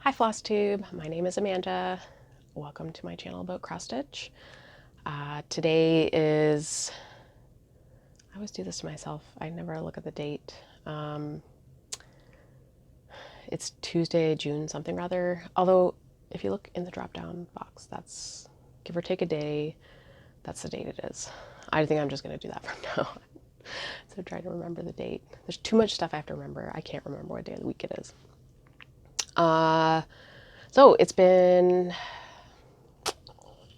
Hi Flosstube, my name is Amanda. Welcome to my channel about cross stitch. Today is, I always do this to myself, I never look at the date. It's Tuesday, June something rather, although if you look in the drop down box, that's give or take a day, that's the date it is. I think I'm just going to do that from now on. So trying to remember the date. There's too much stuff I have to remember. I can't remember what day of the week it is. So it's been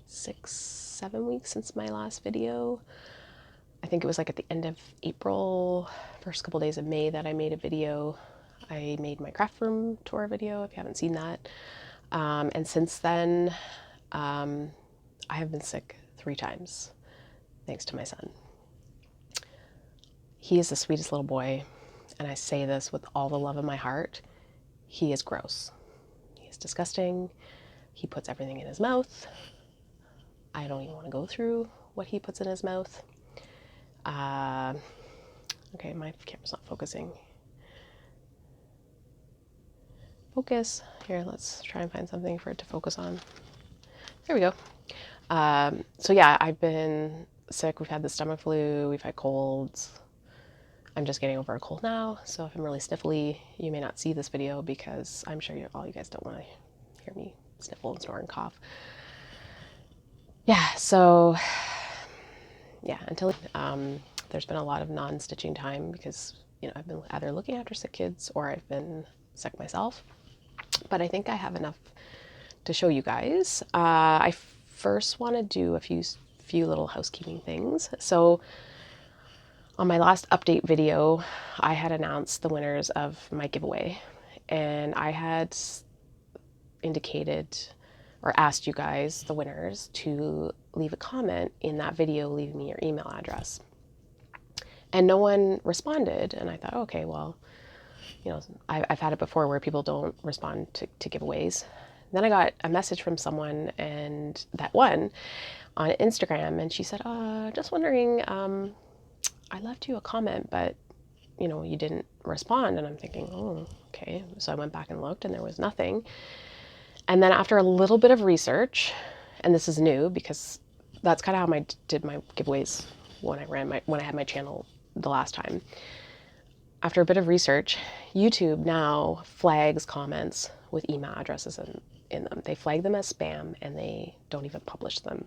6-7 weeks since my last video. I think it was like at the end of April, first couple days of May that I made a video. I made my craft room tour video, if you haven't seen that. And since then, I have been sick 3 times, thanks to my son. He is the sweetest little boy, and I say this with all the love in my heart. He is gross. He is disgusting. He puts everything in his mouth. I don't even want to go through what he puts in his mouth. Okay, my camera's not focusing. Focus. Here, let's try and find something for it to focus on. There we go. So yeah, I've been sick. We've had the stomach flu. We've had colds. I'm just getting over a cold now. So if I'm really sniffly, you may not see this video because I'm sure all you guys don't want to hear me sniffle and snore and cough. Yeah, so yeah, until there's been a lot of non-stitching time because, you know, I've been either looking after sick kids or I've been sick myself. But I think I have enough to show you guys. I first want to do a few little housekeeping things. So on my last update video, I had announced the winners of my giveaway, and I had indicated or asked you guys, the winners, to leave a comment in that video, leaving me your email address. And no one responded, and I thought, okay, well, you know, I've had it before where people don't respond to giveaways. Then I got a message from someone, and that won on Instagram, and she said, just wondering, I left you a comment, but, you know, you didn't respond. And I'm thinking, oh, okay. So I went back and looked, and there was nothing. And then after a little bit of research, and this is new because that's kind of how I did my giveaways when I had my channel the last time. After a bit of research, YouTube now flags comments with email addresses in them. They flag them as spam, and they don't even publish them.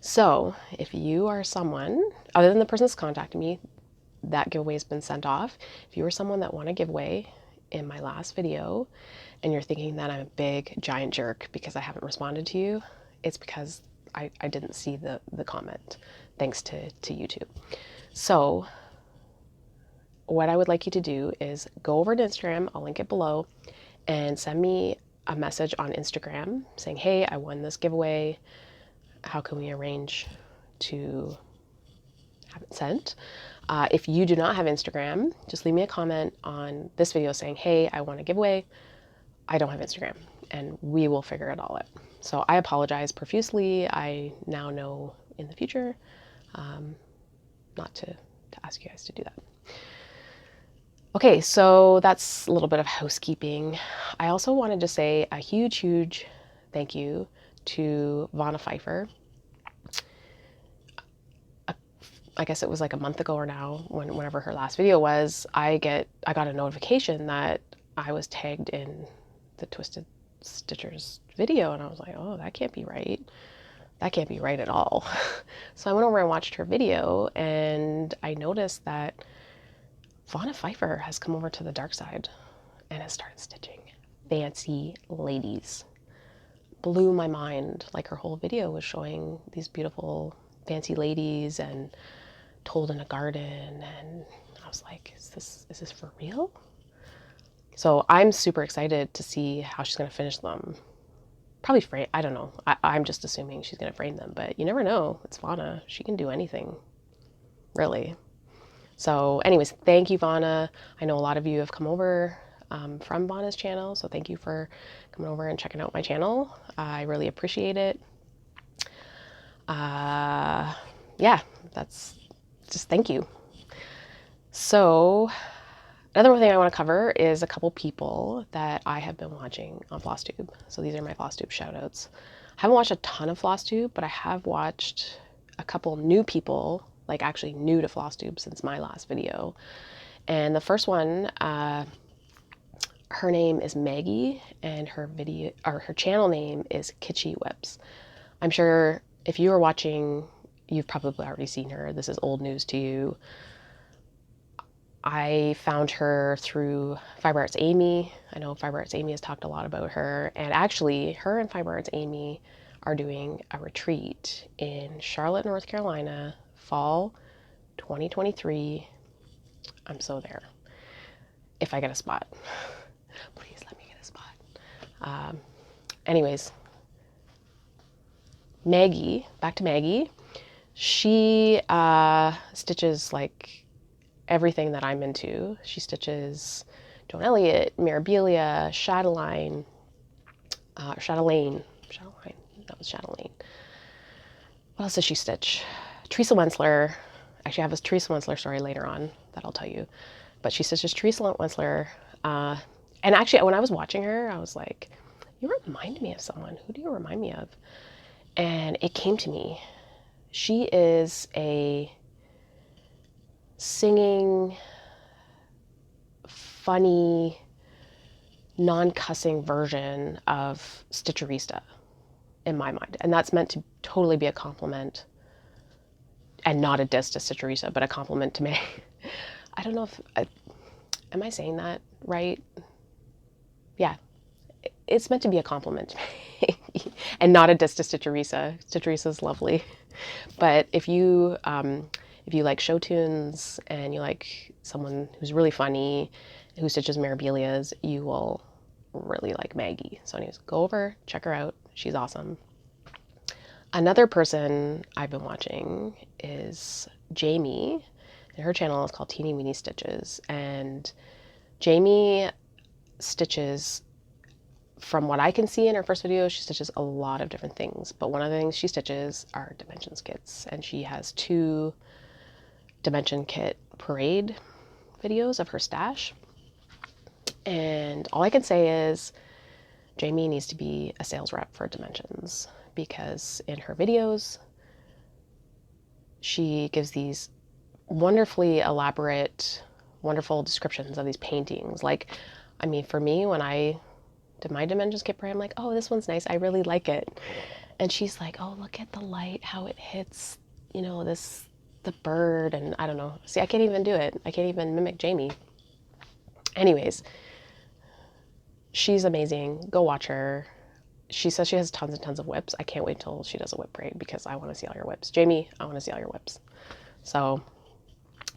So if you are someone, other than the person that's contacted me, that giveaway has been sent off. If you are someone that won a giveaway in my last video and you're thinking that I'm a big giant jerk because I haven't responded to you, it's because I didn't see the comment, thanks to YouTube. So what I would like you to do is go over to Instagram, I'll link it below, and send me a message on Instagram saying, hey, I won this giveaway. How can we arrange to have it sent? If you do not have Instagram, just leave me a comment on this video saying, hey, I want a giveaway. I don't have Instagram, and we will figure it all out. So I apologize profusely. I now know in the future not to ask you guys to do that. Okay, so that's a little bit of housekeeping. I also wanted to say a huge thank you to Vanna Pfeiffer. I guess it was like a month ago or now, whenever her last video was, I got a notification that I was tagged in the Twisted Stitchers video, and I was like, oh, that can't be right. That can't be right at all. So I went over and watched her video, and I noticed that Vanna Pfeiffer has come over to the dark side and has started stitching fancy ladies. Blew my mind. Like, her whole video was showing these beautiful fancy ladies and told in a garden, and I was like, is this for real? So I'm super excited to see how she's going to finish them. Probably frame, I don't know. I'm just assuming she's going to frame them, but you never know. It's Vanna. She can do anything, really. So anyways, thank you, Vanna. I know a lot of you have come over from Vanna's channel, so thank you for coming over and checking out my channel. I really appreciate it. Yeah, that's just thank you. So Another thing I want to cover is a couple people that I have been watching on Flosstube. So these are my Flosstube shoutouts. I haven't watched a ton of Flosstube, but I have watched a couple new people, like actually new to Flosstube since my last video. And the first one, her name is Maggie, and her channel name is Kitschy Whips. I'm sure if you are watching, you've probably already seen her. This is old news to you. I found her through Fiber Arts Amy. I know Fiber Arts Amy has talked a lot about her, and actually her and Fiber Arts Amy are doing a retreat in Charlotte, North Carolina, fall 2023. I'm so there. If I get a spot. Please let me get a spot. Anyways, Maggie, back to Maggie. She stitches like everything that I'm into. She stitches Joan Elliott, Mirabilia, Chatelaine, that was Chatelaine. What else does she stitch? Teresa Wensler. Actually, I have a Teresa Wensler story later on that I'll tell you. But she stitches Teresa Wensler. And actually, when I was watching her, I was like, you remind me of someone. Who do you remind me of? And it came to me. She is a singing, funny, non-cussing version of Stitcherista in my mind. And that's meant to totally be a compliment and not a diss to Stitcherista, but a compliment to me. I don't know if, am I saying that right? Yeah, it's meant to be a compliment to me and not a diss to Stitcherisa. Stitcherisa's lovely. But if you like show tunes and you like someone who's really funny, who stitches Mirabilias, you will really like Maggie. So anyways, go over, check her out. She's awesome. Another person I've been watching is Jamie, and her channel is called Teeny Weeny Stitches. And Jamie stitches, from what I can see in her first video, she stitches a lot of different things. But one of the things she stitches are dimensions kits. And she has 2 dimension kit parade videos of her stash. And all I can say is Jamie needs to be a sales rep for Dimensions, because in her videos, she gives these wonderfully elaborate, wonderful descriptions of these paintings. Like, I mean, for me, when I did my Dimensions kit parade, I'm like, oh, this one's nice. I really like it. And she's like, oh, look at the light, how it hits, you know, the bird. And I don't know. See, I can't even do it. I can't even mimic Jamie. Anyways, she's amazing. Go watch her. She says she has tons and tons of whips. I can't wait till she does a whip parade because I want to see all your whips. Jamie, I want to see all your whips. So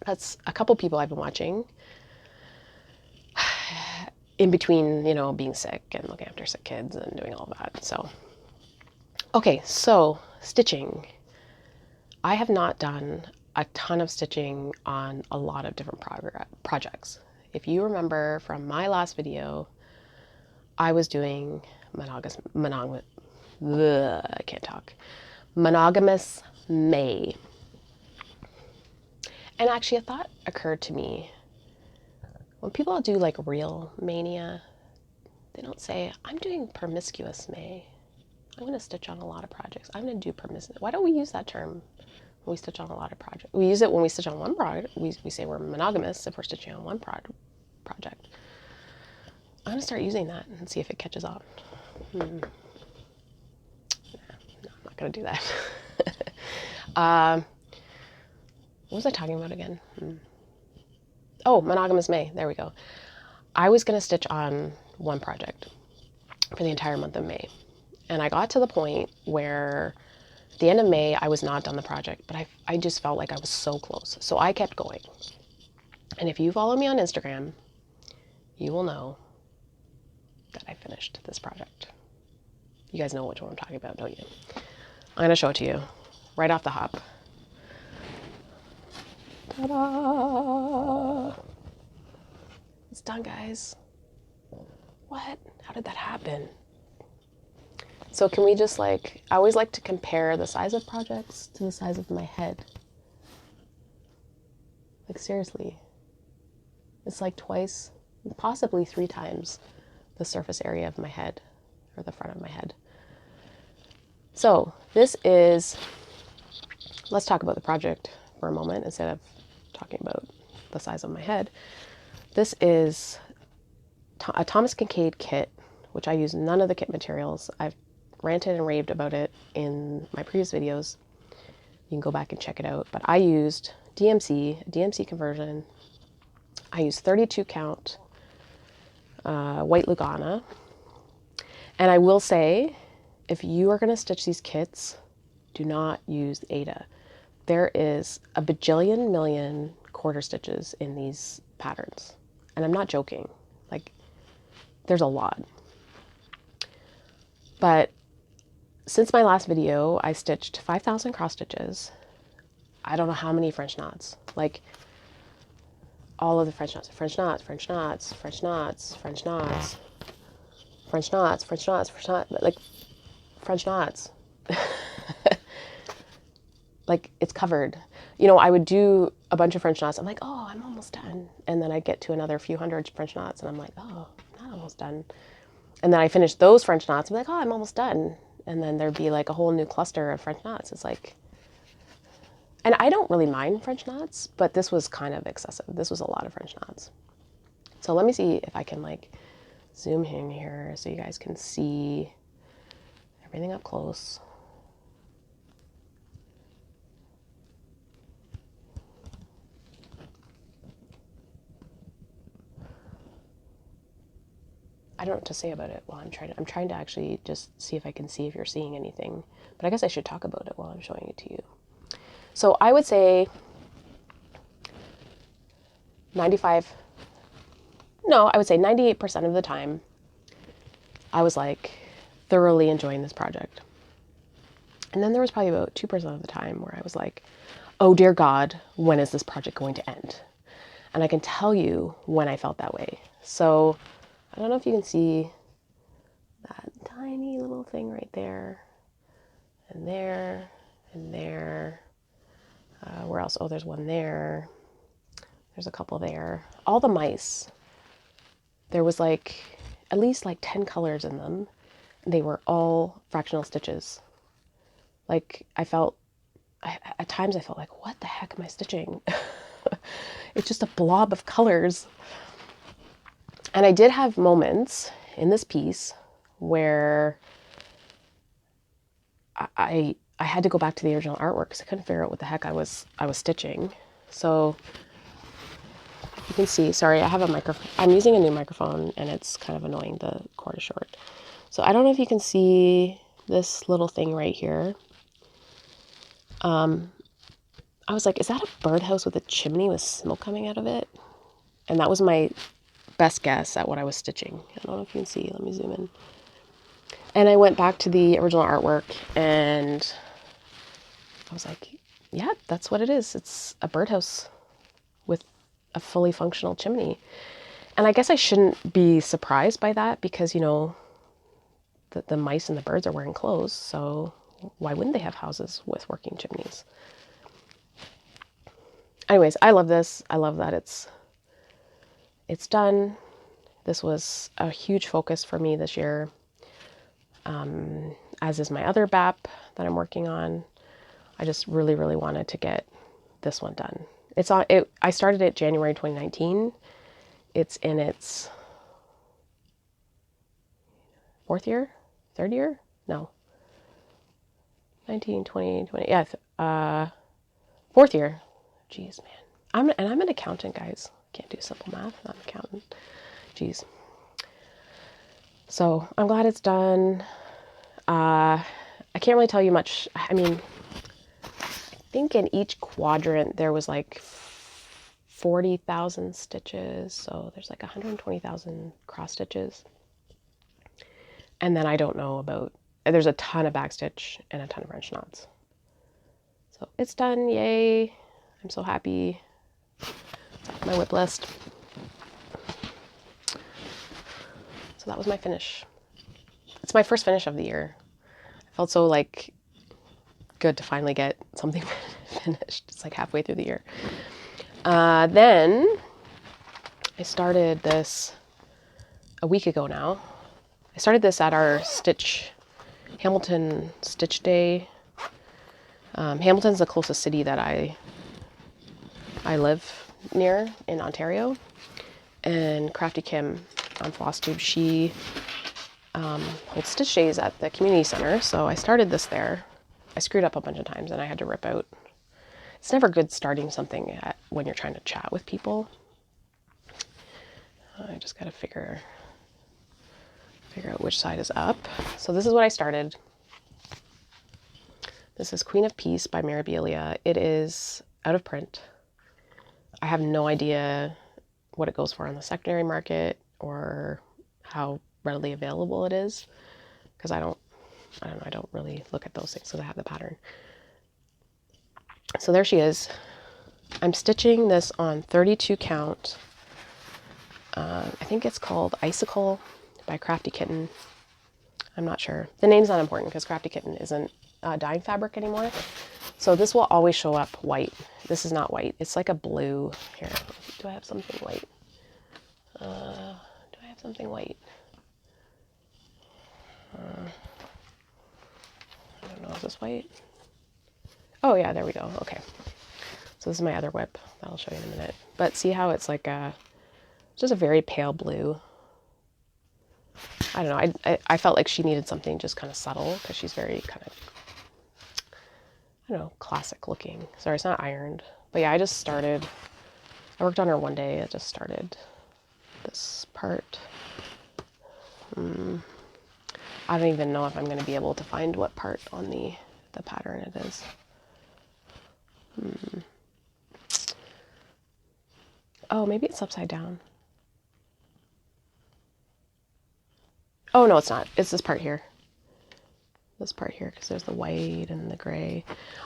that's a couple people I've been watching in between, you know, being sick and looking after sick kids and doing all of that. So, okay, so stitching. I have not done a ton of stitching on a lot of different projects. If you remember from my last video, I was doing monogamous May. And actually a thought occurred to me. When people do like real mania, they don't say, I'm doing promiscuous May. I'm going to stitch on a lot of projects. I'm going to do promiscuous. Why don't we use that term when we stitch on a lot of projects? We use it when we stitch on one project. We say we're monogamous if we're stitching on one project. I'm going to start using that and see if it catches on. No, I'm not going to do that. What was I talking about again? Oh, monogamous May. There we go. I was going to stitch on one project for the entire month of May. And I got to the point where at the end of May, I was not done the project, but I just felt like I was so close. So I kept going. And if you follow me on Instagram, you will know that I finished this project. You guys know which one I'm talking about, don't you? I'm going to show it to you right off the hop. Ta-da! It's done, guys. What? How did that happen? So can we just like, I always like to compare the size of projects to the size of my head. Like seriously. It's like twice, possibly 3 times the surface area of my head, or the front of my head. So this is, let's talk about the project for a moment instead of talking about the size of my head. This is a Thomas Kincaid kit, which I use none of the kit materials. I've ranted and raved about it in my previous videos. You can go back and check it out. But I used DMC conversion. I used 32 count white Lugana. And I will say, if you are going to stitch these kits, do not use Ada. There is a bajillion million quarter stitches in these patterns. And I'm not joking. Like, there's a lot. But since my last video, I stitched 5,000 cross stitches. I don't know how many French knots. Like, all of the French knots, French knots, French knots, French knots, French knots, French knots, French knots, French knots, like, French knots. Like, it's covered. You know, I would do a bunch of French knots. I'm like, oh, I'm almost done. And then I get to another few hundred French knots, and I'm like, oh, I'm not almost done. And then I finish those French knots. I'm like, oh, I'm almost done. And then there'd be like a whole new cluster of French knots. It's like, and I don't really mind French knots, but this was kind of excessive. This was a lot of French knots. So let me see if I can like zoom in here so you guys can see everything up close. I don't know what to say about it while I'm trying to actually just see if I can see if you're seeing anything. But I guess I should talk about it while I'm showing it to you. So I would say 98% of the time, I was like thoroughly enjoying this project. And then there was probably about 2% of the time where I was like, oh dear God, when is this project going to end? And I can tell you when I felt that way. So I don't know if you can see that tiny little thing right there, and there, and there. Where else? Oh, there's one there. There's a couple there. All the mice, there was like at least like 10 colors in them. They were all fractional stitches. Like at times I felt like, what the heck am I stitching? It's just a blob of colors. And I did have moments in this piece where I had to go back to the original artwork because I couldn't figure out what the heck I was stitching. So you can see, sorry, I have a microphone. I'm using a new microphone and it's kind of annoying. The cord is short. So I don't know if you can see this little thing right here. I was like, is that a birdhouse with a chimney with smoke coming out of it? And that was my best guess at what I was stitching. I don't know if you can see. Let me zoom in. And I went back to the original artwork and I was like, yeah, that's what it is. It's a birdhouse with a fully functional chimney. And I guess I shouldn't be surprised by that because, you know, the mice and the birds are wearing clothes. So why wouldn't they have houses with working chimneys? Anyways, I love this. I love that it's done. This was a huge focus for me this year, as is my other BAP that I'm working on. I just really, really wanted to get this one done. I started it January 2019. It's in its 4th year? 3rd year? No. 19, 20, 20, yeah, 4th year. Jeez, man. I'm an accountant, guys. Can't do simple math. I'm an accountant. Jeez. So I'm glad it's done. I can't really tell you much. I mean, I think in each quadrant there was like 40,000 stitches. So there's like 120,000 cross stitches. And then I don't know about, there's a ton of backstitch and a ton of French knots. So it's done. Yay. I'm so happy. It's off my whip list. So that was my finish. It's my first finish of the year. I felt so like good to finally get something finished. It's like halfway through the year. Then I started this a week ago now. I started this at our Hamilton Stitch Day. Hamilton's the closest city that I live near in Ontario. And Crafty Kim on Flosstube, she holds stitch days at the community center. So I started this there. I screwed up a bunch of times and I had to rip out. It's never good starting something when you're trying to chat with people. I just got to figure out which side is up. So this is what I started. This is Queen of Peace by Vermillion. It is out of print. I have no idea what it goes for on the secondary market or how readily available it is, because I don't know, I don't really look at those things because I have the pattern. So there she is. I'm stitching this on 32 count. I think it's called Icicle by Crafty Kitten. I'm not sure. The name's not important because Crafty Kitten isn't dyeing fabric anymore. So this will always show up white. This is not white. It's like a blue. Here, do I have something white? Do I have something white? I don't know. Is this white? Oh yeah, there we go. Okay. So this is my other whip. That'll show you in a minute. But see how it's like just a very pale blue. I don't know. I felt like she needed something just kind of subtle because she's very kind of, I don't know, classic looking. Sorry, it's not ironed. But yeah, I just started. I worked on her one day. I just started this part. I don't even know if I'm going to be able to find what part on the pattern it is. Oh, maybe it's upside down. Oh, no, it's not. It's this part here. This part here, because there's the white and the gray.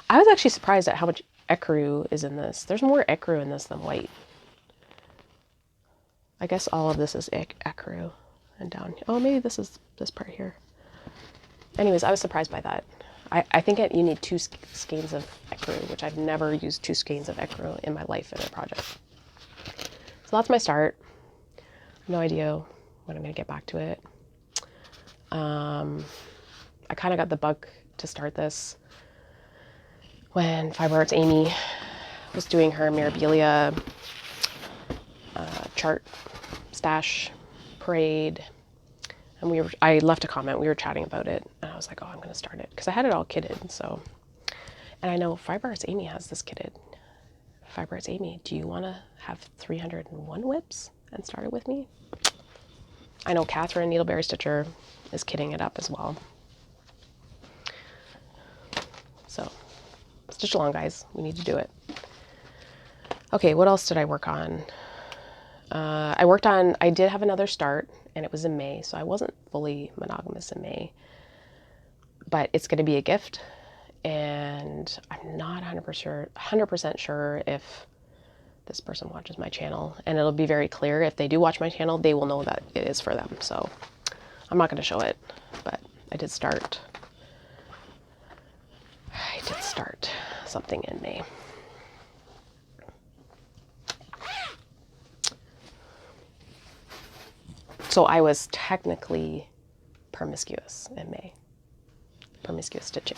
I was actually surprised at how much ecru is in this. There's more ecru in this than white. I guess all of this is ecru and down. Oh, maybe this is this part here. Anyways, I was surprised by that. I think you need 2 skeins of ecru, which I've never used 2 skeins of ecru in my life in a project. So that's my start. I have no idea when I'm going to get back to it. I kind of got the bug to start this when Fiber Arts Amy was doing her Mirabilia chart stash parade, and I left a comment. We were chatting about it, and I was like, "Oh, I'm going to start it," because I had it all kitted. So, and I know Fiber Arts Amy has this kitted. Fiber Arts Amy, do you want to have 301 whips and start it with me? I know Catherine Needleberry Stitcher is kitting it up as well. So, stitch along, guys. We need to do it. Okay, what else did I work on? I did have another start, and it was in May, so I wasn't fully monogamous in May. But it's going to be a gift, and I'm not 100% sure if this person watches my channel, and it'll be very clear. If they do watch my channel, they will know that it is for them. So I'm not going to show it, but I did start something in May. So I was technically promiscuous in May. Promiscuous stitching.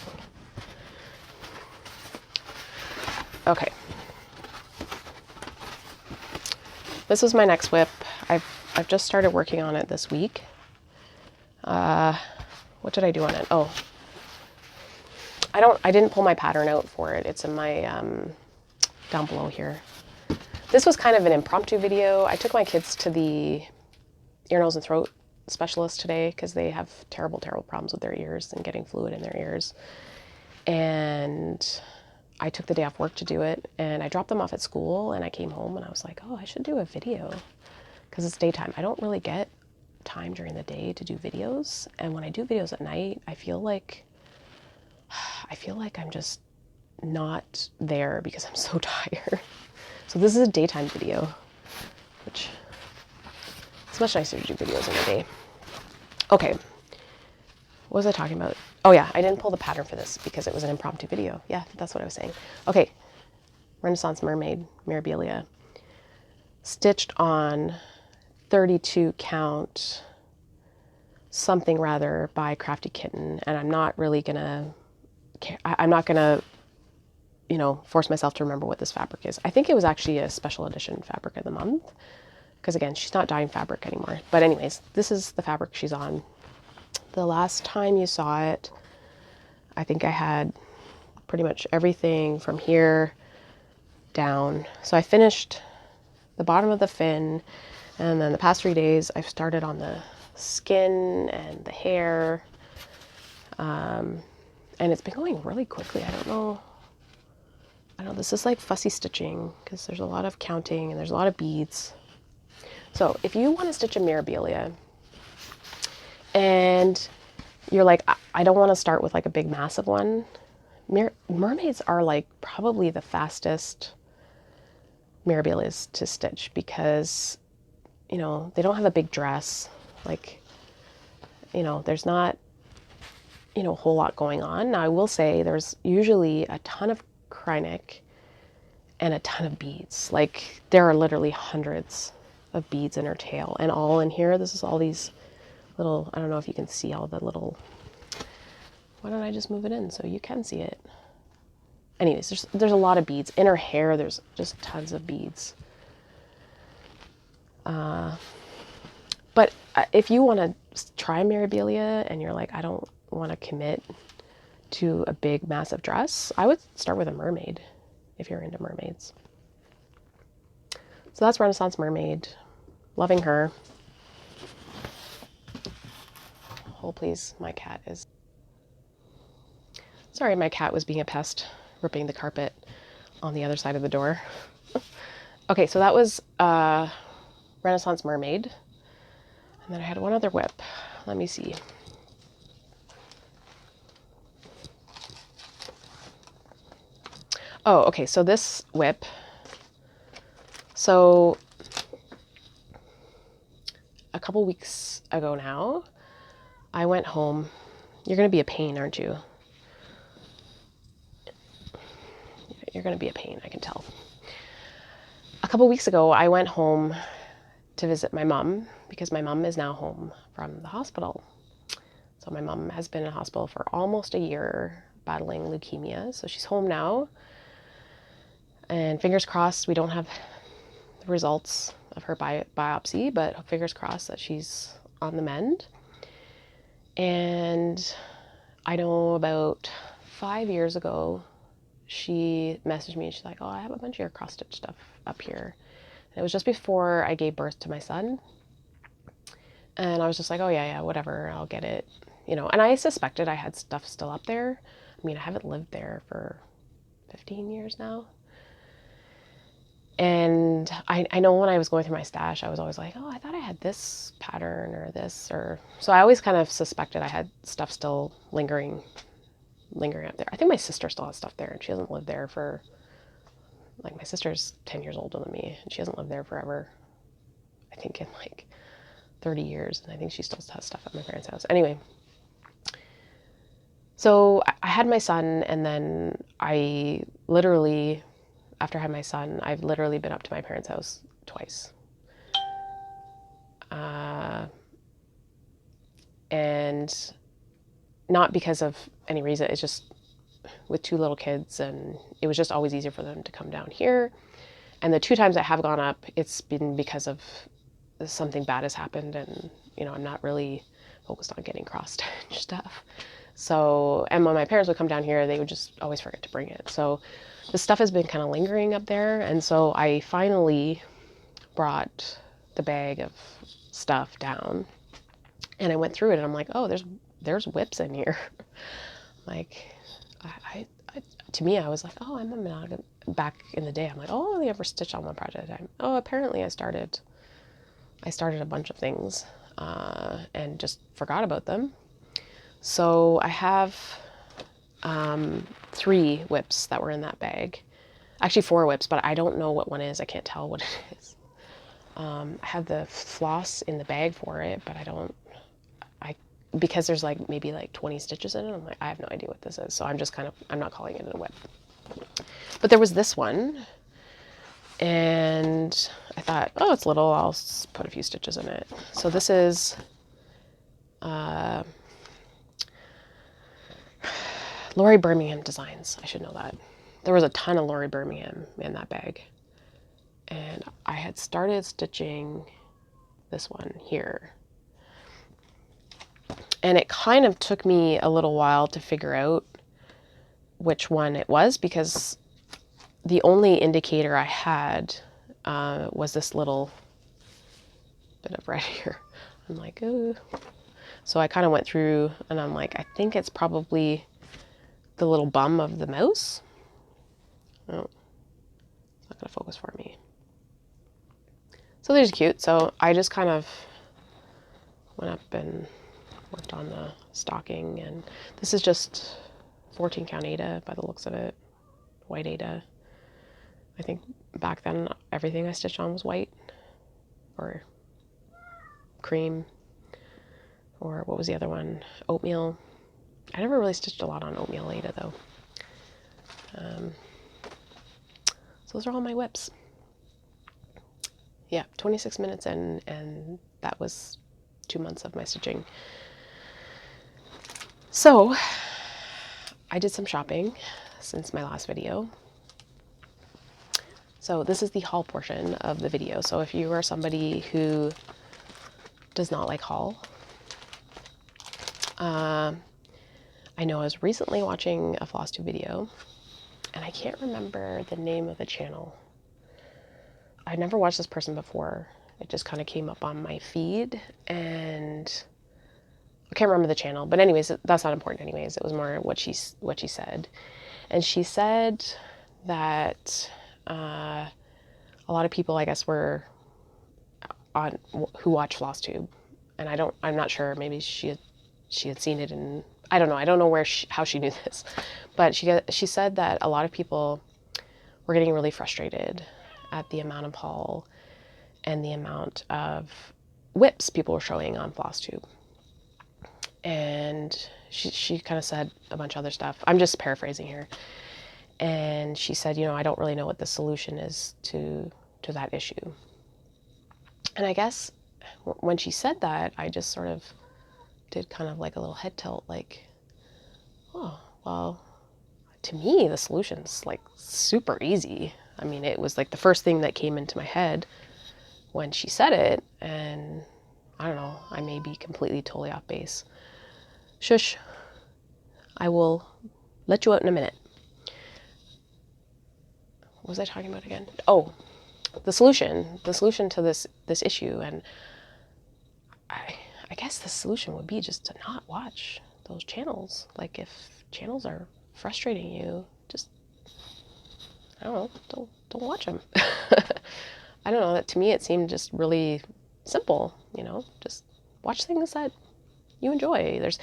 Okay. This was my next whip. I've just started working on it this week. What did I do on it? Oh, I didn't pull my pattern out for it. It's in my down below here. This was kind of an impromptu video. I took my kids to the ear, nose, and throat specialist today because they have terrible problems with their ears and getting fluid in their ears. And I took the day off work to do it, and I dropped them off at school, and I came home and I was like, oh, I should do a video because it's daytime. I don't really get time during the day to do videos, and when I do videos at night, I feel like I'm just not there because I'm so tired. So this is a daytime video, which it's much nicer to do videos in the day. Okay, what was I talking about? Oh yeah, I didn't pull the pattern for this because it was an impromptu video. Yeah, that's what I was saying. Okay, Renaissance Mermaid, Mirabilia. stitched on 32 count something rather by Crafty Kitten, and I'm not really gonna, I'm not gonna, you know, force myself to remember what this fabric is. I think it was actually a special edition fabric of the month, because again, she's not dyeing fabric anymore. But anyways, this is the fabric she's on. The last time you saw it, I think I had pretty much everything from here down. So I finished the bottom of the fin, and then the past 3 days I've started on the skin and the hair, and it's been going really quickly. I don't know, this is like fussy stitching because there's a lot of counting and there's a lot of beads. So if you want to stitch a Mirabilia and you're like, I don't want to start with like a big massive one, mermaids are like probably the fastest Mirabilias to stitch because, you know, they don't have a big dress. Like, you know, there's not, you know, a whole lot going on. Now I will say there's usually a ton of Krynic and a ton of beads. Like there are literally hundreds of beads in her tail, and all in here, this is all these little, I don't know if you can see all the little, why don't I just move it in so you can see it? Anyways, there's a lot of beads. In her hair, there's just tons of beads. But if you want to try Mirabilia and you're like, I don't want to commit to a big, massive dress, I would start with a mermaid if you're into mermaids. So that's Renaissance Mermaid. Loving her. Hold please, my cat is... Sorry, my cat was being a pest, ripping the carpet on the other side of the door. Okay, so that was Renaissance Mermaid. And then I had one other whip. Let me see. Oh, okay, so this whip. So a couple weeks ago now, I went home. You're going to be a pain, aren't you? You're going to be a pain, I can tell. A couple weeks ago, I went home to visit my mom because my mom is now home from the hospital. So my mom has been in hospital for almost a year battling leukemia. So she's home now. And fingers crossed we don't have the results of her biopsy, but fingers crossed that she's on the mend. And I know about 5 years ago, she messaged me and she's like, oh, I have a bunch of your cross stitch stuff up here. And it was just before I gave birth to my son. And I was just like, oh yeah, whatever, I'll get it. You know, and I suspected I had stuff still up there. I mean, I haven't lived there for 15 years now. And I know when I was going through my stash, I was always like, oh, I thought I had this pattern or this, or... So I always kind of suspected I had stuff still lingering up there. I think my sister still has stuff there, and she hasn't lived there for... Like, my sister's 10 years older than me, and she hasn't lived there forever. I think in, like, 30 years, and I think she still has stuff at my parents' house. Anyway, so I had my son, and then I literally... After I had my son, I've literally been up to my parents' house twice. And not because of any reason, it's just with 2 little kids, and it was just always easier for them to come down here. And the 2 times I have gone up, it's been because of something bad has happened, and, you know, I'm not really focused on getting cross-stitch stuff. So, and when my parents would come down here, they would just always forget to bring it. So the stuff has been kind of lingering up there. And so I finally brought the bag of stuff down, and I went through it, and I'm like, oh, there's whips in here. Like, to me, I was like, oh, I'm not gonna... Back in the day, I'm like, oh, I only ever stitched on one project at a time. Oh, apparently I started a bunch of things, and just forgot about them. So I have 3 whips that were in that bag. Actually 4 whips, but I don't know what one is. I can't tell what it is. I have the floss in the bag for it, but because there's like maybe like 20 stitches in it, I'm like, I have no idea what this is. So I'm just I'm not calling it a whip. But there was this one, and I thought, oh, it's little, I'll put a few stitches in it. So this is Lori Birmingham Designs. I should know that. There was a ton of Lori Birmingham in that bag. And I had started stitching this one here. And it kind of took me a little while to figure out which one it was, because the only indicator I had was this little bit of red here. I'm like, oh. So I kind of went through and I'm like, I think it's probably the little bum of the mouse. Oh, it's not gonna focus for me. So these are cute. So I just kind of went up and worked on the stocking, and this is just 14 count Aida by the looks of it, white Aida. I think back then everything I stitched on was white or cream, or what was the other one? Oatmeal. I never really stitched a lot on oatmeal Aida though. So those are all my whips. Yeah, 26 minutes in, and that was 2 months of my stitching. So I did some shopping since my last video. So this is the haul portion of the video. So if you are somebody who does not like haul, I know I was recently watching a Flosstube video, and I can't remember the name of the channel. I've never watched this person before. It just kind of came up on my feed, and I can't remember the channel. But anyways, that's not important anyways. It was more what she said. And she said that a lot of people, I guess, were on who watch Flosstube, and I'm not sure. Maybe she had seen it, and I don't know. I don't know how she knew this, but she said that a lot of people were getting really frustrated at the amount of haul and the amount of whips people were showing on Flosstube. And she kind of said a bunch of other stuff. I'm just paraphrasing here. And she said, you know, I don't really know what the solution is to that issue. And I guess when she said that, I just sort of did kind of like a little head tilt, like, oh, well, to me, the solution's like super easy. I mean, it was like the first thing that came into my head when she said it, and I don't know, I may be completely totally off base. Shush. I will let you out in a minute. What was I talking about again? Oh, the solution to this issue. And I guess the solution would be just to not watch those channels. Like, if channels are frustrating you, just, I don't know, don't watch them. I don't know, that to me it seemed just really simple, you know, just watch things that you enjoy. There's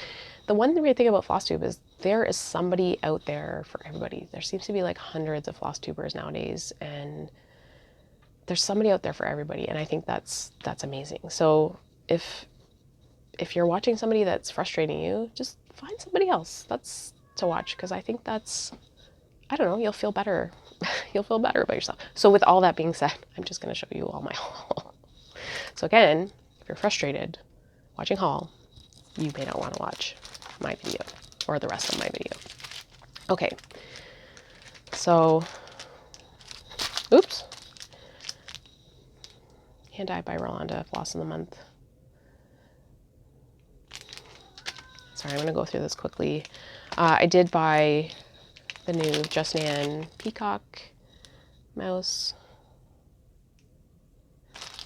the one great thing about Flosstube is there is somebody out there for everybody. There seems to be like hundreds of Flosstubers nowadays, and there's somebody out there for everybody, and I think that's amazing. So if you're watching somebody that's frustrating you, just find somebody else that's to watch, because I think that's, I don't know, you'll feel better. You'll feel better about yourself. So with all that being said, I'm just going to show you all my haul. So again, if you're frustrated watching haul, you may not want to watch my video or the rest of my video. Okay, so, oops. Hand Dyed by Rolanda, Floss of the Month. Sorry, I'm going to go through this quickly. I did buy the new Just Nan Peacock mouse.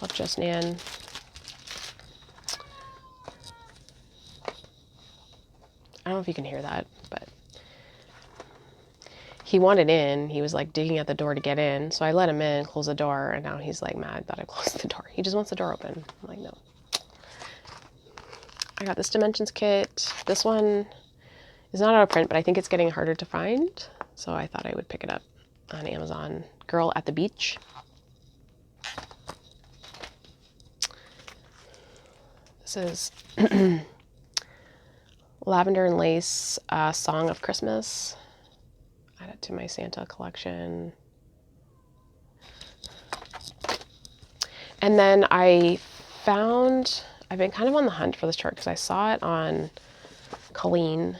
Love Just Nan. I don't know if you can hear that, but he wanted in. He was like digging at the door to get in. So I let him in, close the door, and now he's like mad that I closed the door. He just wants the door open. I'm like, no. I got this Dimensions kit. This one is not out of print, but I think it's getting harder to find. So I thought I would pick it up on Amazon. Girl at the Beach. This is Lavender and Lace, Song of Christmas. Add it to my Santa collection. And then I've been kind of on the hunt for this chart because I saw it on Colleen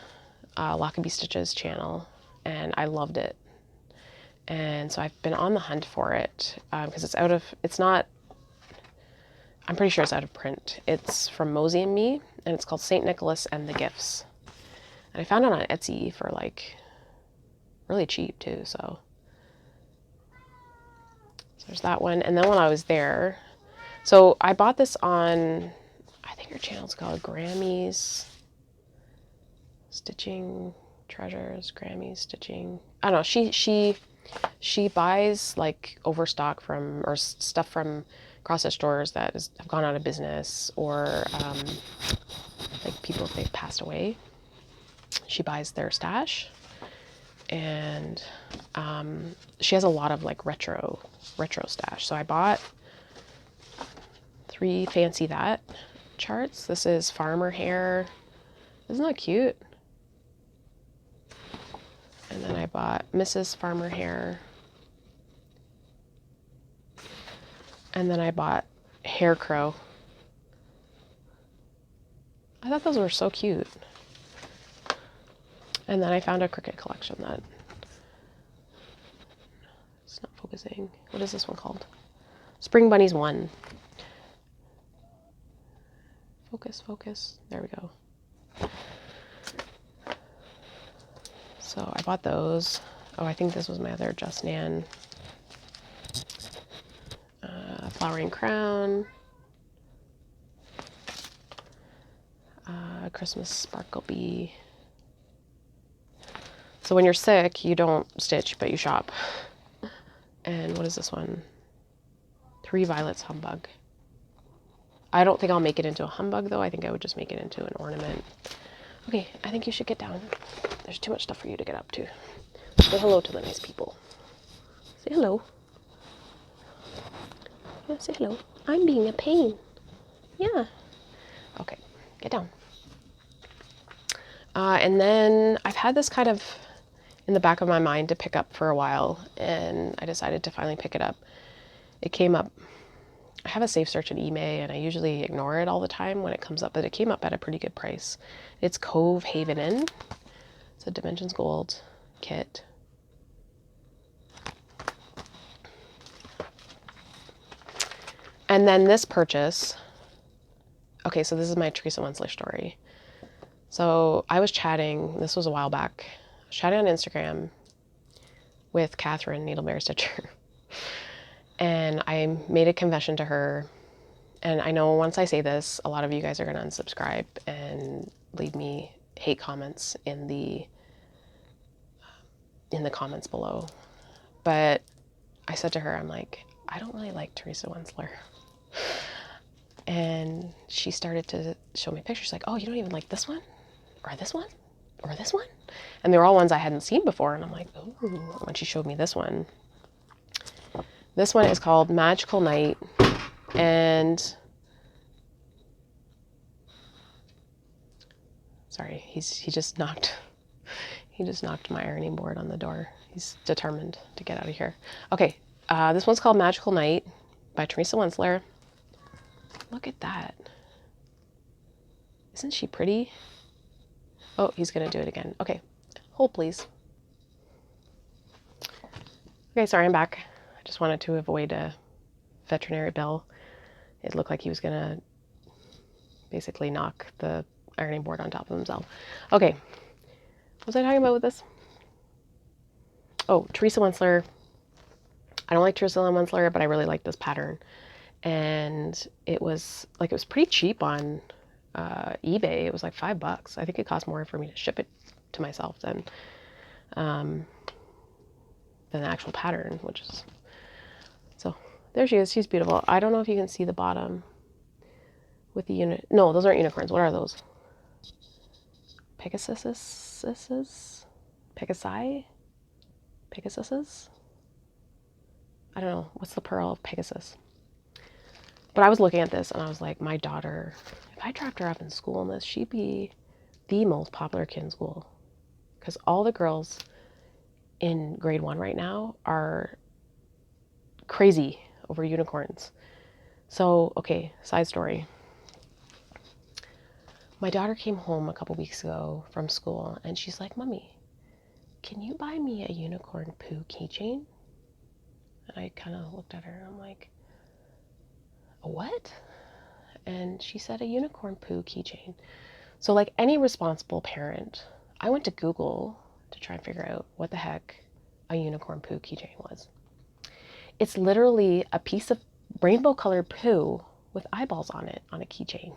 Lockerbie Stitches channel and I loved it. And so I've been on the hunt for it because I'm pretty sure it's out of print. It's from Mosey and Me and it's called St. Nicholas and the Gifts. And I found it on Etsy for like really cheap too, so there's that one. And then when I was there, so I bought this on, I think her channel's called Grammy's Stitching Treasures, Grammy's Stitching. I don't know. She buys like overstock from or stuff from cross-stitch stores that have gone out of business or like people if they've passed away. She buys their stash, and she has a lot of like retro stash. So I bought 3 Fancy That charts. This is Farmer Hair. Isn't that cute? And then I bought Mrs. Farmer Hair. And then I bought Hair Crow. I thought those were so cute. And then I found a Cricut collection that it's not focusing. What is this one called? Spring Bunnies 1. Focus. There we go. So I bought those. Oh, I think this was my other Just Nan. Flowering Crown. Christmas Sparkle Bee. So when you're sick, you don't stitch, but you shop. And what is this one? 3 Violets Humbug. I don't think I'll make it into a humbug, though. I think I would just make it into an ornament. Okay, I think you should get down. There's too much stuff for you to get up to. Say hello to the nice people. Say hello. Yeah, say hello. I'm being a pain. Yeah. Okay, get down. And then I've had this kind of in the back of my mind to pick up for a while, and I decided to finally pick it up. It came up. I have a safe search in eBay, and I usually ignore it all the time when it comes up, but it came up at a pretty good price. It's Cove Haven Inn. It's a Dimensions Gold kit. And then this purchase. Okay, so this is my Teresa Wensler story. So I was chatting, this was a while back, I was chatting on Instagram with Catherine Needleberry Stitcher. And I made a confession to her. And I know once I say this, a lot of you guys are going to unsubscribe and leave me hate comments in the comments below. But I said to her, I'm like, I don't really like Teresa Wensler. And she started to show me pictures like, oh, you don't even like this one? Or this one? Or this one? And they were all ones I hadn't seen before. And I'm like, ooh, when she showed me this one. This one is called Magical Night. And sorry, he just knocked my ironing board on the door. He's determined to get out of here. Okay, this one's called Magical Night by Teresa Wensler. Look at that. Isn't she pretty? Oh, he's gonna do it again. Okay, hold please. Okay, sorry, I'm back. I just wanted to avoid a veterinary bill. It looked like he was gonna basically knock the ironing board on top of himself. Okay, what was I talking about with this? Oh, Teresa Wensler. I don't like Teresa Wensler, but I really like this pattern. And it was pretty cheap on eBay. It was like $5. I think it cost more for me to ship it to myself than the actual pattern, which is, so there she is. She's beautiful. I don't know if you can see the bottom with the no, those aren't unicorns. What are those? Pegasuses? Pegasuses? I don't know. What's the pearl of Pegasus? But I was looking at this and I was like, my daughter, if I dropped her off in school in this, she'd be the most popular kid in school. Because all the girls in grade 1 right now are crazy over unicorns. So, okay, side story. My daughter came home a couple weeks ago from school and she's like, Mommy, can you buy me a unicorn poo keychain? And I kind of looked at her and I'm like, a what? And she said a unicorn poo keychain. So like any responsible parent, I went to Google to try and figure out what the heck a unicorn poo keychain was. It's literally a piece of rainbow colored poo with eyeballs on it on a keychain.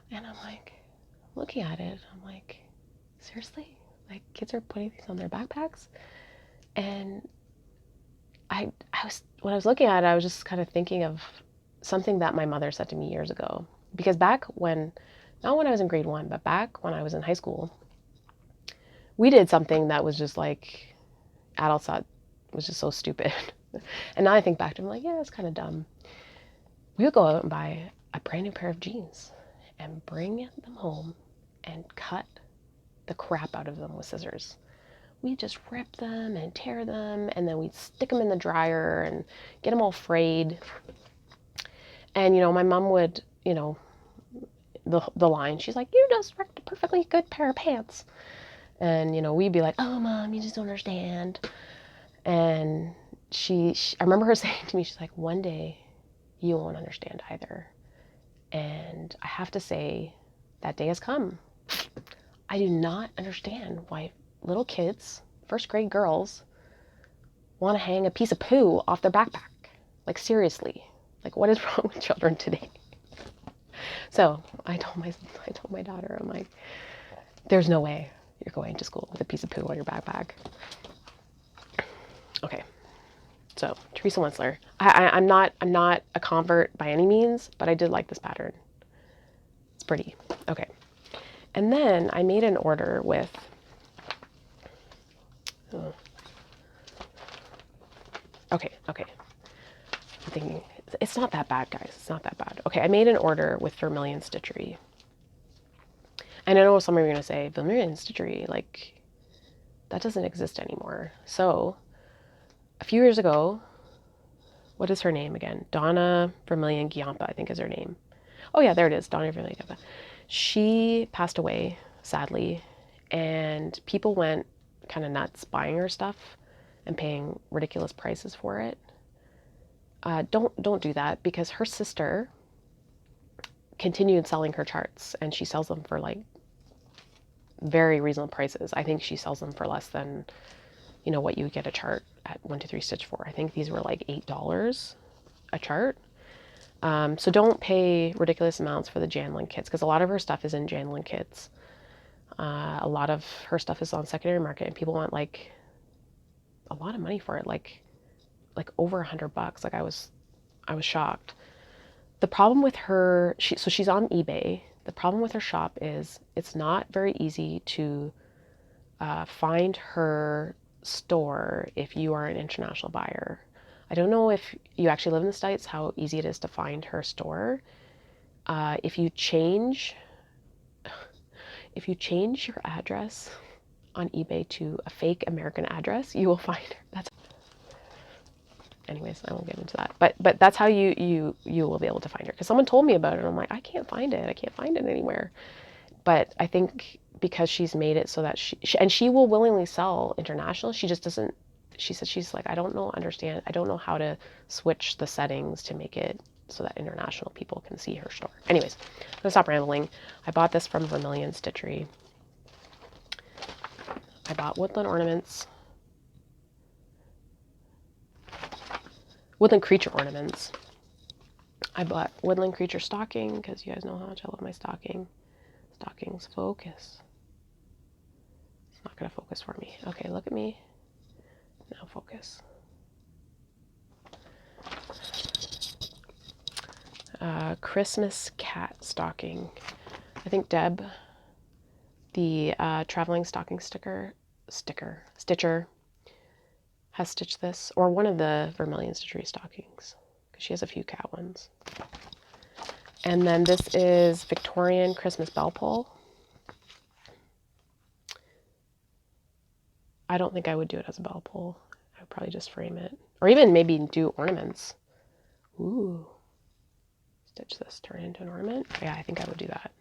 And I'm like, looking at it, I'm like, seriously? Like kids are putting these on their backpacks? And when I was looking at it, I was just kind of thinking of something that my mother said to me years ago. Because back when, not when I was in grade 1, but back when I was in high school, we did something that was just like adults thought was just so stupid. And now I think back to it, I'm like, yeah, it's kind of dumb. We would go out and buy a brand new pair of jeans and bring them home and cut the crap out of them with scissors. We'd just rip them and tear them, and then we'd stick them in the dryer and get them all frayed. And, you know, my mom would, you know, the line, she's like, you just wrecked a perfectly good pair of pants. And, you know, we'd be like, oh, Mom, you just don't understand. And I remember her saying to me, she's like, one day you won't understand either. And I have to say, that day has come. I do not understand why little kids, first grade girls, want to hang a piece of poo off their backpack. Like, seriously. Like, what is wrong with children today? So I told my daughter, I'm like, there's no way you're going to school with a piece of poo on your backpack. Okay. So Teresa Winsler. I'm not a convert by any means, but I did like this pattern. It's pretty. Okay. And then I made an order with Okay. I'm thinking, it's not that bad, guys. It's not that bad. Okay, I made an order with Vermillion Stitchery. And I know some of you are going to say, Vermillion Stitchery, like, that doesn't exist anymore. So, a few years ago, what is her name again? Donna Vermillion Giampa, I think is her name. Oh yeah, there it is, Donna Vermillion Giampa. She passed away, sadly, and people went kind of nuts buying her stuff and paying ridiculous prices for it. Don't do that, because her sister continued selling her charts, and she sells them for like very reasonable prices. I think she sells them for less than, you know, what you would get a chart at 123 Stitch for. I think these were like $8 a chart. So don't pay ridiculous amounts for the Janlin kits, because a lot of her stuff is in Janlin kits. A lot of her stuff is on secondary market, and people want like a lot of money for it, like over $100. Like I was shocked. The problem with her, so she's on eBay. The problem with her shop is it's not very easy to find her store if you are an international buyer. I don't know if you actually live in the States, how easy it is to find her store. If you change your address on eBay to a fake American address, you will find her. Anyways, I won't get into that. But that's how you will be able to find her. Because someone told me about it, and I'm like, I can't find it. I can't find it anywhere. But I think because she's made it so that she will willingly sell international. She just doesn't. She said she's like, I don't know how to switch the settings to make it so that international people can see her store. Anyways, I'm gonna stop rambling. I bought this from Vermillion Stitchery. I bought woodland ornaments. Woodland creature ornaments. I bought woodland creature stocking, because you guys know how much I love my stocking. Stockings, focus. It's not gonna focus for me. Okay, look at me. Now focus. Christmas cat stocking. I think Deb, the traveling stocking stitcher, has stitched this, or one of the Vermillion Stitchery stockings, because she has a few cat ones. And then this is Victorian Christmas bell pull. I don't think I would do it as a bell pull. I would probably just frame it, or even maybe do ornaments. Ooh, stitch this, turn it into an ornament. Yeah, I think I would do that.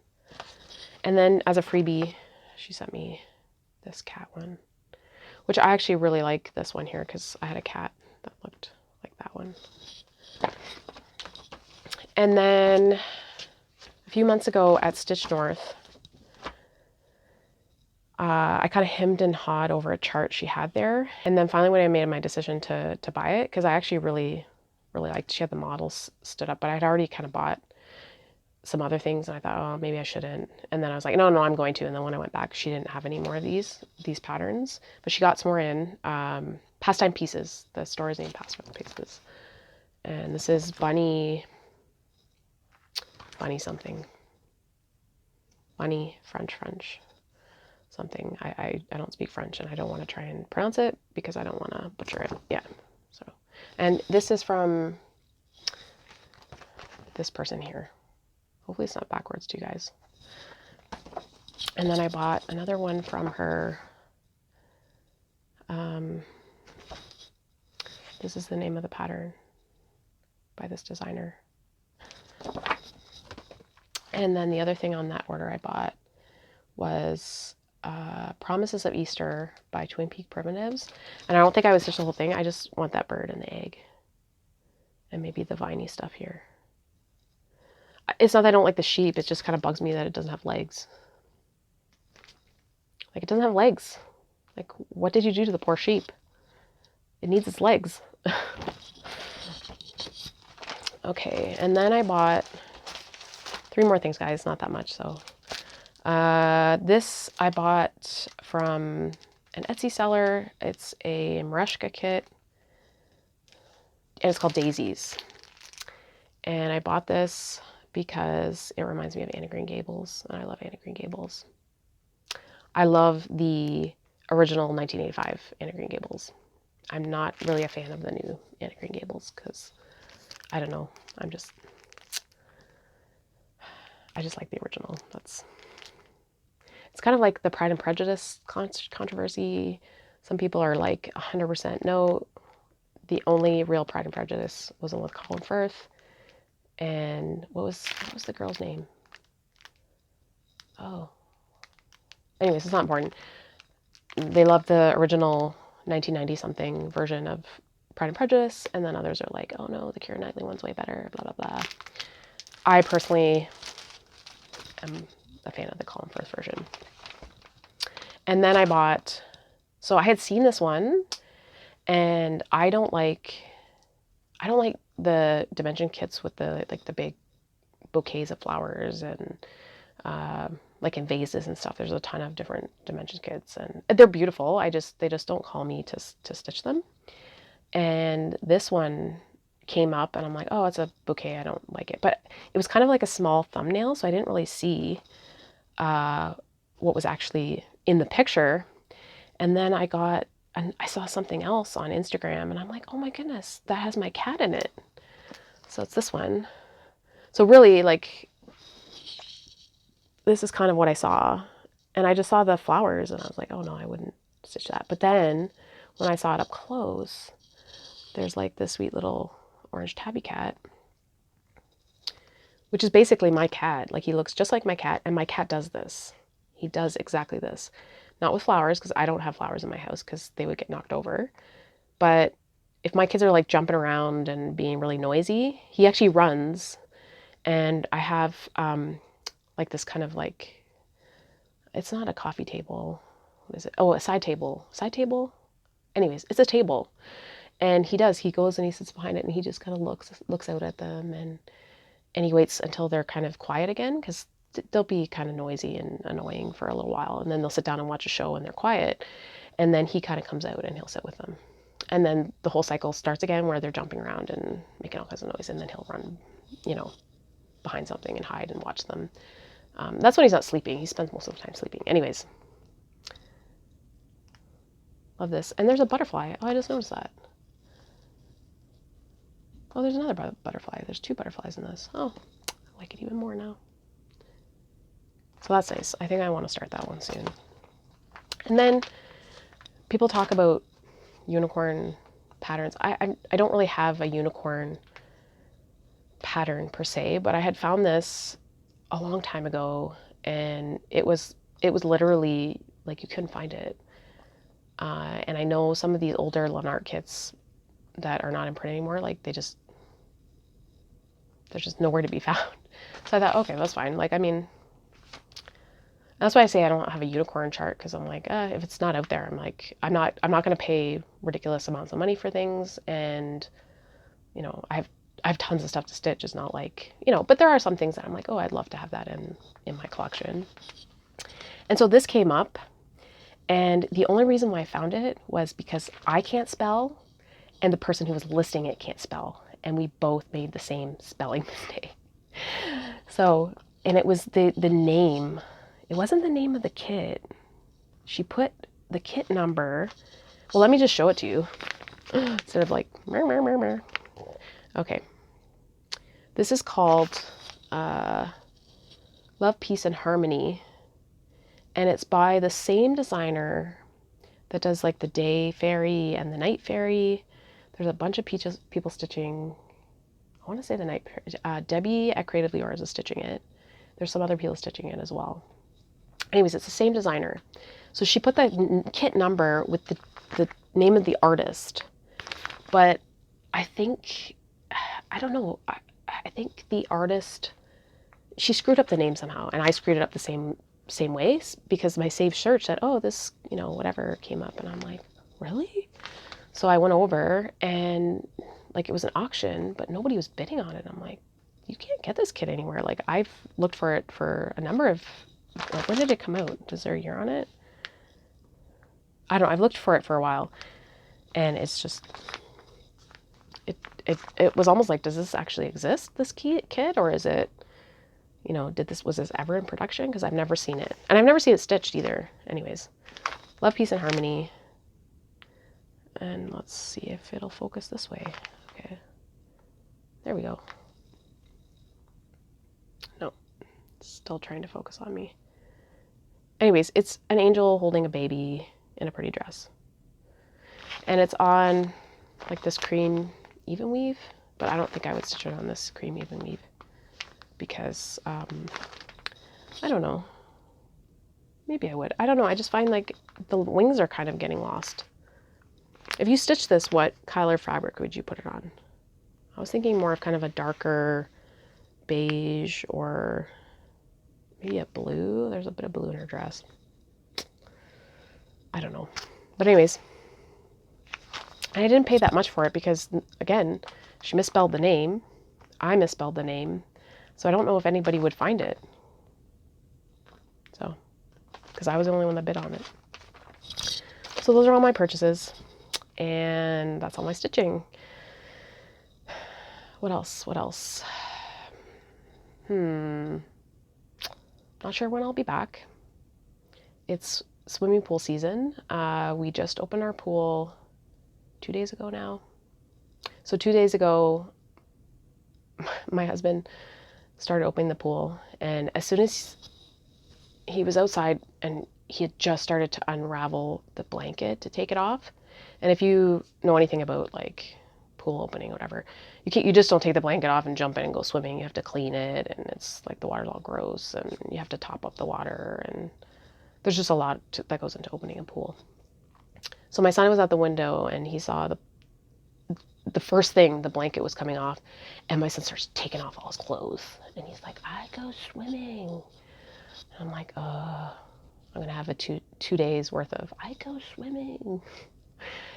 And then as a freebie, she sent me this cat one, which I actually really like this one here because I had a cat that looked like that one. And then a few months ago at Stitch North, I kind of hemmed and hawed over a chart she had there. And then finally when I made my decision to buy it, because I actually really liked, she had the models stood up, but I'd already kind of bought some other things and I thought, oh, maybe I shouldn't. And then I was like, no, I'm going to. And then when I went back, she didn't have any more of these patterns, but she got some more in. Pastime Pieces, the store is named Pastime Pieces. And this is Bunny something. Bunny French something. I don't speak French and I don't want to try and pronounce it because I don't want to butcher it. Yeah. So, and this is from this person here. Hopefully it's not backwards to you guys. And then I bought another one from her. This is the name of the pattern by this designer. And then the other thing on that order I bought was Promises of Easter by Twin Peak Primitives. And I don't think I would stitch the whole thing. I just want that bird and the egg. And maybe the viney stuff here. It's not that I don't like the sheep. It just kind of bugs me that it doesn't have legs. Like, it doesn't have legs. Like, what did you do to the poor sheep? It needs its legs. Okay, and then I bought 3 more things, guys. Not that much, so. This I bought from an Etsy seller. It's a Mereshka kit, and it's called Daisies. And I bought this because it reminds me of Anne of Green Gables, and I love Anne of Green Gables. I love the original 1985 Anne of Green Gables. I'm not really a fan of the new Anne of Green Gables because, I don't know, I just like the original. It's kind of like the Pride and Prejudice controversy. Some people are like 100% no. The only real Pride and Prejudice was the one with Colin Firth. And what was the girl's name? Oh. Anyways, it's not important. They love the original 1990-something version of Pride and Prejudice, and then others are like, oh no, the Keira Knightley one's way better, blah, blah, blah. I personally am a fan of the Colin Firth version. And then I bought, so I had seen this one, and I don't like the dimension kits with the big bouquets of flowers and like in vases and stuff. There's a ton of different dimension kits and they're beautiful. They just don't call me to stitch them. And this one came up and I'm like, oh, it's a bouquet. I don't like it. But it was kind of like a small thumbnail, so I didn't really see what was actually in the picture. And then I saw something else on Instagram and I'm like, oh my goodness, that has my cat in it. So it's this one. So really, like, this is kind of what I saw. And I just saw the flowers and I was like, oh no, I wouldn't stitch that. But then when I saw it up close, there's like this sweet little orange tabby cat, which is basically my cat. Like, he looks just like my cat, and my cat does this. He does exactly this. Not with flowers, because I don't have flowers in my house because they would get knocked over. But if my kids are like jumping around and being really noisy, he actually runs. And I have like this kind of like, it's not a coffee table. What is it? Oh, a side table. Side table? Anyways, it's a table. And he goes and he sits behind it and he just kind of looks out at them and he waits until they're kind of quiet again, because they'll be kind of noisy and annoying for a little while, and then they'll sit down and watch a show and they're quiet, and then he kind of comes out and he'll sit with them, and then the whole cycle starts again where they're jumping around and making all kinds of noise, and then he'll run, behind something and hide and watch them. That's when he's not sleeping. He spends most of the time sleeping. Anyways, love this. And there's a butterfly. Oh, I just noticed that. Oh, there's another butterfly. There's 2 butterflies in this. Oh, I like it even more now. So that's nice. I think I want to start that one soon. And then people talk about unicorn patterns. I don't really have a unicorn pattern per se, but I had found this a long time ago, and it was literally like you couldn't find it. And I know some of these older Lenart kits that are not in print anymore, like there's just nowhere to be found. So I thought, okay, that's fine. Like, I mean, that's why I say I don't have a unicorn chart, because I'm like, if it's not out there, I'm like, I'm not going to pay ridiculous amounts of money for things. And, you know, I have tons of stuff to stitch. It's not like, you know, but there are some things that I'm like, oh, I'd love to have that in my collection. And so this came up, and the only reason why I found it was because I can't spell and the person who was listing it can't spell. And we both made the same spelling mistake. So, and it was the name. It wasn't the name of the kit. She put the kit number. Well, let me just show it to you instead of like, mer, mer, mer, mer. Okay. This is called Love, Peace, and Harmony. And it's by the same designer that does like the day fairy and the night fairy. There's a bunch of people stitching. I want to say the night fairy. Debbie at Creatively Yours is stitching it. There's some other people stitching it as well. Anyways, it's the same designer. So she put the kit number with the name of the artist. But I think, I don't know, I think the artist, she screwed up the name somehow, and I screwed it up the same way, because my saved search said, oh, this, you know, whatever came up, and I'm like, really? So I went over, and like it was an auction, but nobody was bidding on it. I'm like, you can't get this kit anywhere. Like, I've looked for it for a number of, like, when did it come out? Is there a year on it? I don't know. I've looked for it for a while, and it's just, it was almost like, does this actually exist, this kit, or is it, you know, was this ever in production? Because I've never seen it. And I've never seen it stitched either. Anyways, Love, Peace, and Harmony. And let's see if it'll focus this way. Okay. There we go. No, it's still trying to focus on me. Anyways, it's an angel holding a baby in a pretty dress. And it's on like this cream even weave, but I don't think I would stitch it on this cream even weave, because I don't know, maybe I would. I don't know. I just find like the wings are kind of getting lost. If you stitch this, what color fabric would you put it on? I was thinking more of kind of a darker beige, or maybe a blue. There's a bit of blue in her dress. I don't know. But anyways, I didn't pay that much for it because, again, she misspelled the name. I misspelled the name. So I don't know if anybody would find it. So, because I was the only one that bid on it. So those are all my purchases. And that's all my stitching. What else? What else? Not sure when I'll be back. It's swimming pool season. We just opened our pool 2 days ago now. So 2 days ago, my husband started opening the pool, and as soon as he was outside and he had just started to unravel the blanket to take it off. And if you know anything about like pool opening or whatever, you just don't take the blanket off and jump in and go swimming. You have to clean it, and it's like the water's all gross, and you have to top up the water, and there's just a lot that goes into opening a pool. So my son was at the window, and he saw the first thing, the blanket was coming off, and my son starts taking off all his clothes, and he's like, I go swimming. And I'm like, I'm gonna have a two days worth of I go swimming,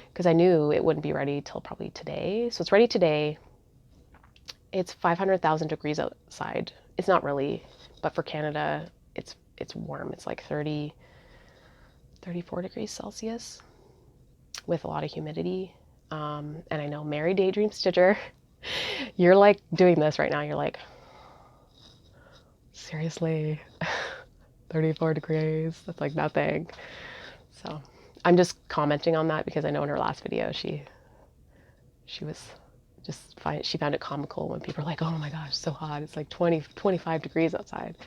because I knew it wouldn't be ready till probably today. So it's ready today. It's 500,000 degrees outside. It's not really, but for Canada, it's warm. It's like 34 degrees Celsius with a lot of humidity. And I know Mary Daydream Stitcher, you're like doing this right now. You're like, seriously, 34 degrees, that's like nothing. So I'm just commenting on that because I know in her last video, she was just fine. She found it comical when people are like, oh my gosh, so hot. It's like 25 degrees outside.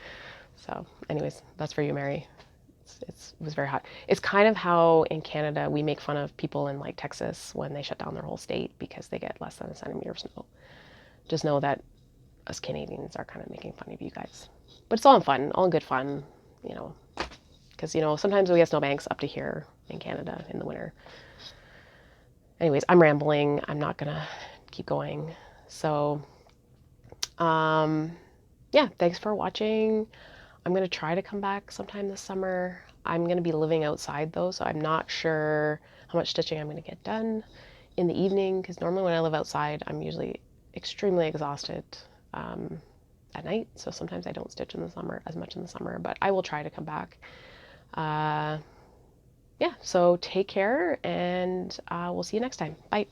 So anyways, that's for you, Mary. It was very hot. It's kind of how in Canada we make fun of people in like Texas when they shut down their whole state because they get less than a centimeter of snow. Just know that us Canadians are kind of making fun of you guys. But it's all in fun, all in good fun, you know, because, you know, sometimes we get snowbanks up to here in Canada in the winter. Anyways, I'm rambling. I'm not going to keep going. So, yeah, thanks for watching. I'm going to try to come back sometime this summer. I'm going to be living outside though, so I'm not sure how much stitching I'm going to get done in the evening, because normally when I live outside, I'm usually extremely exhausted at night. So sometimes I don't stitch in the summer as much in the summer, but I will try to come back. Yeah, so take care, and we'll see you next time. Bye.